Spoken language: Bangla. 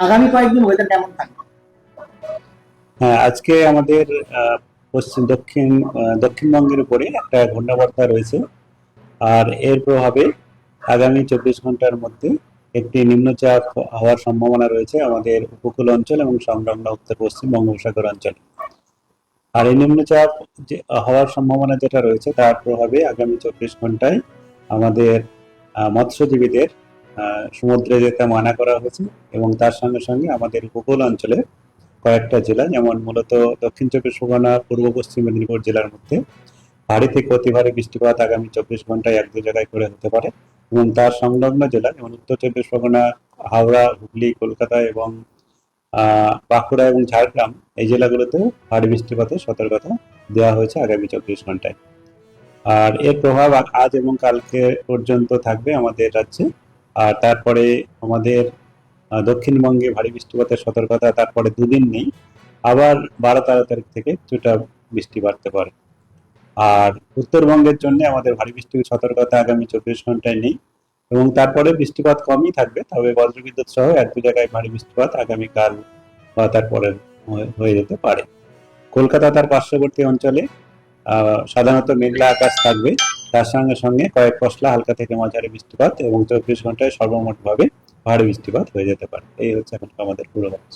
আগামী কয়েকদিন ওয়েদার কেমন থাকবে? হ্যাঁ, আজকে আমাদের দক্ষিণবঙ্গের উপরে একটা ঘূর্ণাবর্ত রয়েছে। আর এর প্রভাবে আগামী 24 ঘন্টার মধ্যে একটি নিম্নচাপ হওয়ার সম্ভাবনা রয়েছে আমাদের উপকূল অঞ্চল এবং সংলগ্ন উত্তর পশ্চিম বঙ্গোপসাগর অঞ্চলে। আর এই নিম্নচাপ যে হওয়ার সম্ভাবনা যেটা রয়েছে তার প্রভাবে আগামী 24 ঘন্টায় আমাদের মৎস্যজীবীদের সমুদ্রে যেতে মানা করা হয়েছে। এবং তার সঙ্গে সঙ্গে আমাদের উপকূল অঞ্চলে কয়েকটা জেলা, যেমন মূলত দক্ষিণ চব্বিশ পরগনা, পূর্ব পশ্চিম মেদিনীপুর জেলার মধ্যে ভারী থেকে অতি ভারী বৃষ্টিপাত আগামী 24 ঘন্টায় এক দু জায়গায় করে হতে পারে। এবং তার সংলগ্ন জেলা যেমন উত্তর চব্বিশ পরগনা, হাওড়া, হুগলি, কলকাতা এবং বাঁকুড়া এবং ঝাড়গ্রাম, এই জেলাগুলোতেও ভারী বৃষ্টিপাতের সতর্কতা দেওয়া হয়েছে আগামী 24 ঘন্টায়। আর এর প্রভাব আজ এবং কালকে পর্যন্ত থাকবে আমাদের রাজ্যে। আর তারপরে আমাদের দক্ষিণবঙ্গে ভারী বৃষ্টিপাতের সতর্কতা তারপরে দুদিন নেই। আবার 12-13 তারিখ থেকে কিছুটা বৃষ্টি বাড়তে পারে। আর উত্তরবঙ্গের জন্য আমাদের ভারী বৃষ্টির সতর্কতা আগামী 24 ঘন্টায় নেই। এবং তারপরে বৃষ্টিপাত কমই থাকবে, তবে বজ্রবিদ্যুৎ সহ এক দু জায়গায় ভারী বৃষ্টিপাত আগামীকাল বা তারপরে হয়ে যেতে পারে। কলকাতা তার পার্শ্ববর্তী অঞ্চলে সাধারণত মেঘলা আকাশ থাকবে। তার সঙ্গে সঙ্গে কয়েক পশলা হালকা থেকে মাঝারি বৃষ্টিপাত এবং 24 ঘন্টায় সর্বমোট ভাবে ভারী বৃষ্টিপাত হয়ে যেতে পারে। এই হচ্ছে এখন আমাদের পূর্বাভাস।